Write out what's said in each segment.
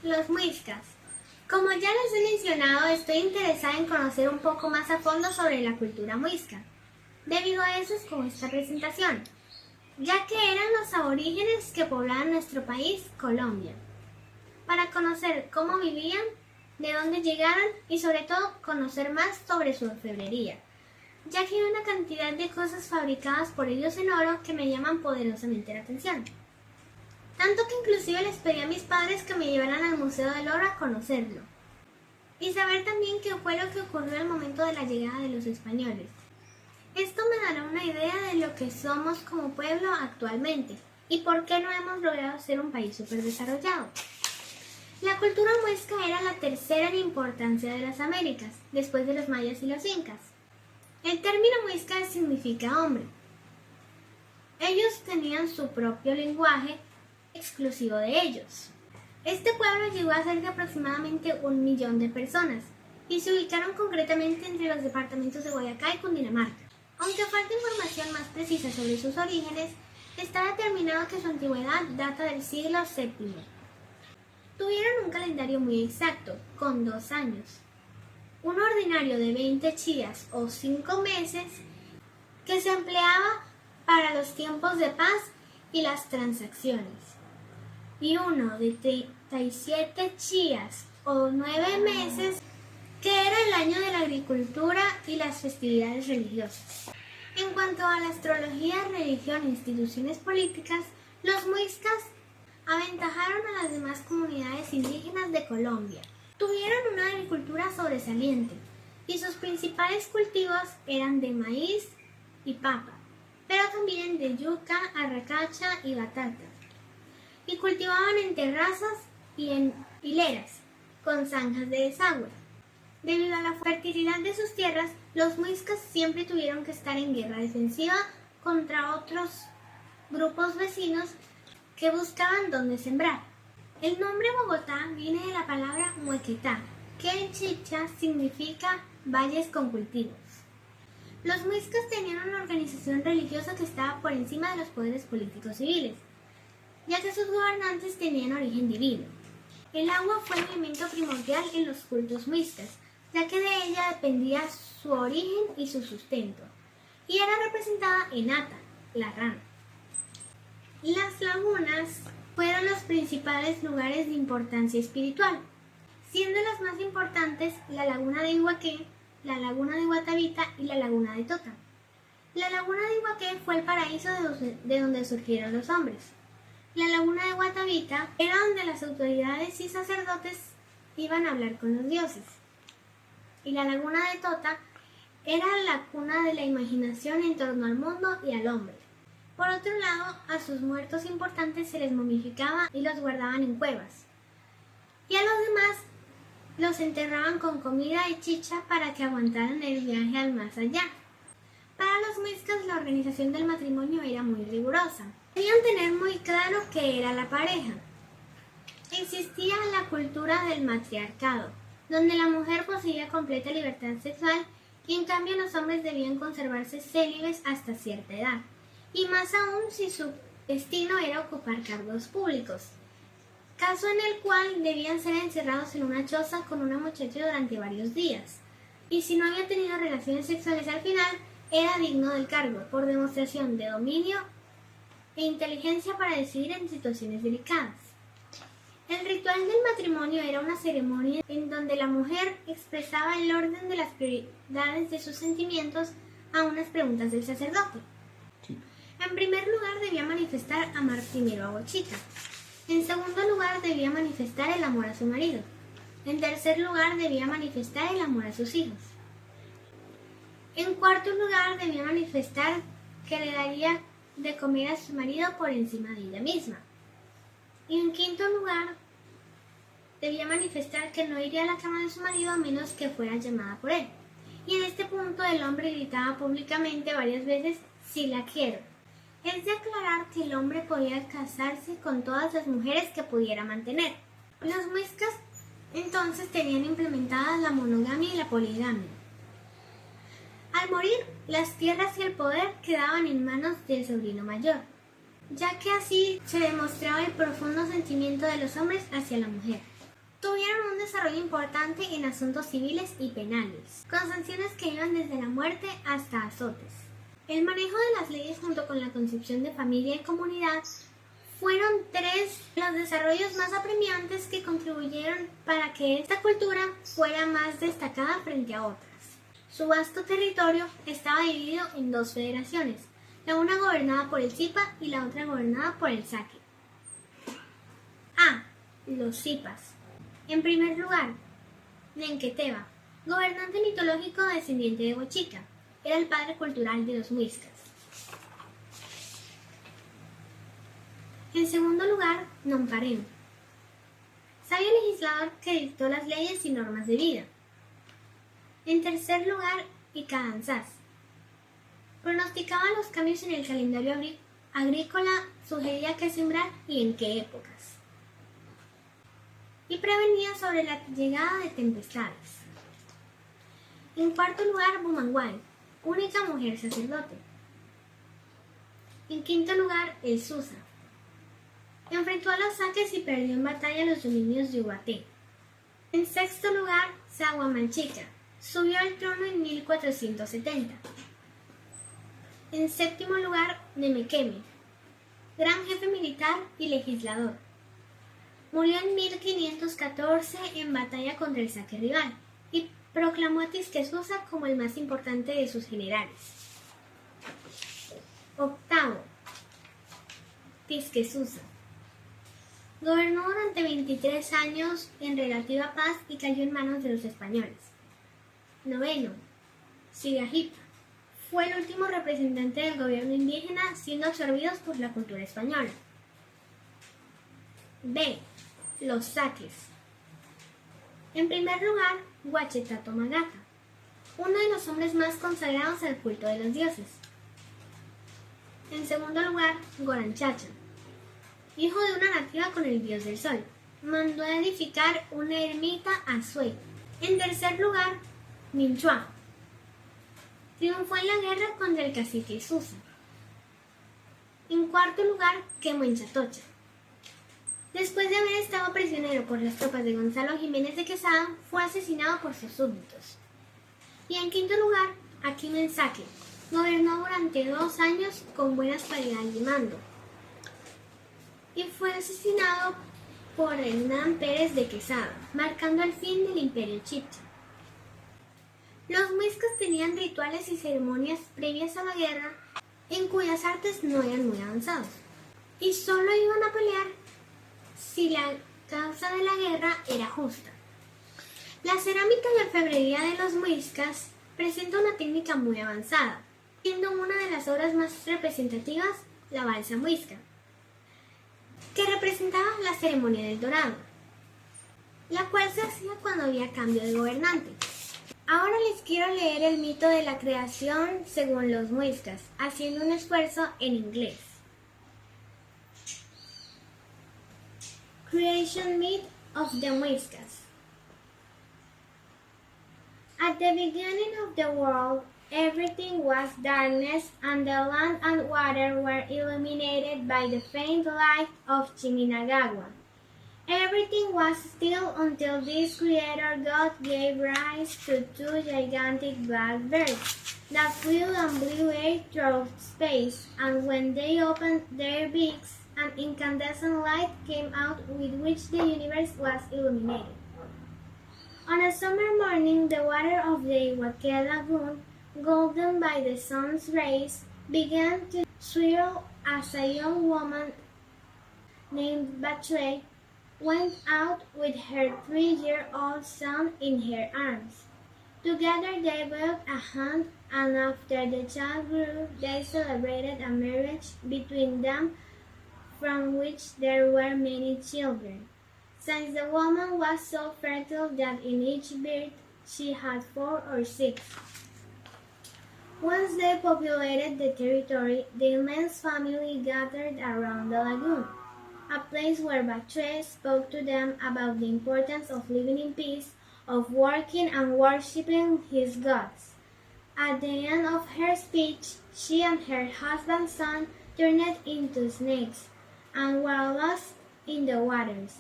Los muiscas. Como ya les he mencionado, estoy interesada en conocer un poco más a fondo sobre la cultura muisca. Debido a eso escogí esta presentación, ya que eran los aborígenes que poblaban nuestro país, Colombia, para conocer cómo vivían, de dónde llegaron y sobre todo conocer más sobre su orfebrería, ya que hay una cantidad de cosas fabricadas por ellos en oro que me llaman poderosamente la atención. Tanto que inclusive les pedí a mis padres que me llevaran al Museo del Oro a conocerlo. Y saber también qué fue lo que ocurrió al momento de la llegada de los españoles. Esto me dará una idea de lo que somos como pueblo actualmente y por qué no hemos logrado ser un país súper desarrollado. La cultura muisca era la tercera en importancia de las Américas, después de los mayas y los incas. El término muisca significa hombre. Ellos tenían su propio lenguaje exclusivo de ellos. Este pueblo llegó a ser de aproximadamente 1 millón de personas y se ubicaron concretamente entre los departamentos de Boyacá y Cundinamarca. Aunque falta información más precisa sobre sus orígenes, está determinado que su antigüedad data del siglo VII. Tuvieron un calendario muy exacto, con 2 años. Un ordinario de 20 chías o 5 meses que se empleaba para los tiempos de paz y las transacciones. Y uno de 37 chías o 9 meses que era el año de la agricultura y las festividades religiosas. En cuanto a la astrología, religión e instituciones políticas, los muiscas aventajaron a las demás comunidades indígenas de Colombia. Tuvieron una agricultura sobresaliente y sus principales cultivos eran de maíz y papa, pero también de yuca, arracacha y batata. Y cultivaban en terrazas y en hileras, con zanjas de desagüe. Debido a la fertilidad de sus tierras, los muiscas siempre tuvieron que estar en guerra defensiva contra otros grupos vecinos que buscaban dónde sembrar. El nombre Bogotá viene de la palabra Muequetá, que en chicha significa valles con cultivos. Los muiscas tenían una organización religiosa que estaba por encima de los poderes políticos civiles, ya que sus gobernantes tenían origen divino. El agua fue el elemento primordial en los cultos muiscas, ya que de ella dependía su origen y su sustento, y era representada en Ata, la rana. Las lagunas fueron los principales lugares de importancia espiritual, siendo las más importantes la laguna de Iguaqué, la laguna de Guatavita y la laguna de Tota. La laguna de Iguaqué fue el paraíso de donde surgieron los hombres. La laguna de Guatavita era donde las autoridades y sacerdotes iban a hablar con los dioses. Y la laguna de Tota era la cuna de la imaginación en torno al mundo y al hombre. Por otro lado, a sus muertos importantes se les momificaba y los guardaban en cuevas. Y a los demás los enterraban con comida y chicha para que aguantaran el viaje al más allá. Para los muiscas la organización del matrimonio era muy rigurosa. Debían tener muy claro qué era la pareja. Existía la cultura del matriarcado, donde la mujer poseía completa libertad sexual y en cambio los hombres debían conservarse célibes hasta cierta edad, y más aún si su destino era ocupar cargos públicos, caso en el cual debían ser encerrados en una choza con una muchacha durante varios días, y si no habían tenido relaciones sexuales al final, era digno del cargo por demostración de dominio e inteligencia para decidir en situaciones delicadas. El ritual del matrimonio era una ceremonia en donde la mujer expresaba el orden de las prioridades de sus sentimientos a unas preguntas del sacerdote. Sí. En primer lugar debía manifestar amar primero a Bochita. En segundo lugar debía manifestar el amor a su marido. En tercer lugar debía manifestar el amor a sus hijos. En cuarto lugar debía manifestar que le daría de comer a su marido por encima de ella misma. Y en quinto lugar, debía manifestar que no iría a la cama de su marido a menos que fuera llamada por él. Y en este punto el hombre gritaba públicamente varias veces, «sí la quiero». Es de aclarar que el hombre podía casarse con todas las mujeres que pudiera mantener. Los muiscas entonces tenían implementadas la monogamia y la poligamia. Al morir, las tierras y el poder quedaban en manos del sobrino mayor, ya que así se demostraba el profundo sentimiento de los hombres hacia la mujer. Tuvieron un desarrollo importante en asuntos civiles y penales, con sanciones que iban desde la muerte hasta azotes. El manejo de las leyes junto con la concepción de familia y comunidad fueron tres los desarrollos más apremiantes que contribuyeron para que esta cultura fuera más destacada frente a otras. Su vasto territorio estaba dividido en dos federaciones, la una gobernada por el Zipa y la otra gobernada por el Saki. A. Los Zipas. En primer lugar, Nenqueteba, gobernante mitológico descendiente de Bochica, era el padre cultural de los muiscas. En segundo lugar, Nonparem, sabio legislador que dictó las leyes y normas de vida. En tercer lugar, Icadanzás, pronosticaba los cambios en el calendario agrícola, sugería qué sembrar y en qué épocas, y prevenía sobre la llegada de tempestades. En cuarto lugar, Bumanguay, única mujer sacerdote. En quinto lugar, el Susa, enfrentó a los saques y perdió en batalla los dominios de Ubaté. En sexto lugar, Sahuamanchica, subió al trono en 1470. En séptimo lugar, Nemequeme, gran jefe militar y legislador. Murió en 1514 en batalla contra el saque rival y proclamó a Tisquesusa como el más importante de sus generales. Octavo, Tisquesusa. Gobernó durante 23 años en relativa paz y cayó en manos de los españoles. Noveno, Sigajipa. Fue el último representante del gobierno indígena, siendo absorbidos por la cultura española. B. Los saques. En primer lugar, Huachetatomagata, uno de los hombres más consagrados al culto de los dioses. En segundo lugar, Goranchacha, hijo de una nativa con el dios del sol, mandó a edificar una ermita a Suey. En tercer lugar, Minchua, triunfó en la guerra contra el cacique Susa. En cuarto lugar, Quemuenchatocha. Después de haber estado prisionero por las tropas de Gonzalo Jiménez de Quesada, fue asesinado por sus súbditos. Y en quinto lugar, Aquimensaque, gobernó durante 2 años con buenas cualidades de mando y fue asesinado por Hernán Pérez de Quesada, marcando el fin del imperio chibcha. Los muiscas tenían rituales y ceremonias previas a la guerra en cuyas artes no eran muy avanzados y solo iban a pelear si la causa de la guerra era justa. La cerámica y orfebrería de los muiscas presenta una técnica muy avanzada, siendo una de las obras más representativas la balsa muisca, que representaba la ceremonia del dorado, la cual se hacía cuando había cambio de gobernante. Ahora les quiero leer el mito de la creación según los muiscas, haciendo un esfuerzo en inglés. Creation myth of the Muiscas. At the beginning of the world, everything was darkness, and the land and water were illuminated by the faint light of Chiminagagua. Everything was still until this Creator God gave rise to 2 gigantic black birds that flew and blew away through space, and when they opened their beaks, an incandescent light came out with which the universe was illuminated. On a summer morning, the water of the Iwaque Lagoon, golden by the sun's rays, began to swirl as a young woman named Batue went out with her 3-year-old son in her arms. Together they built a hunt, and after the child grew, they celebrated a marriage between them from which there were many children, since the woman was so fertile that in each birth she had 4 or 6. Once they populated the territory, the immense family gathered around the lagoon, a place where Batue spoke to them about the importance of living in peace, of working and worshipping his gods. At the end of her speech, she and her husband's son turned into snakes and were lost in the waters.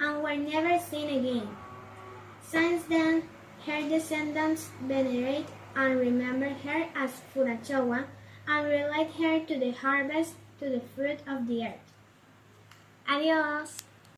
and were never seen again. Since then, her descendants venerate and remember her as Furachowa and relate her to the harvest, to the fruit of the earth. Adiós.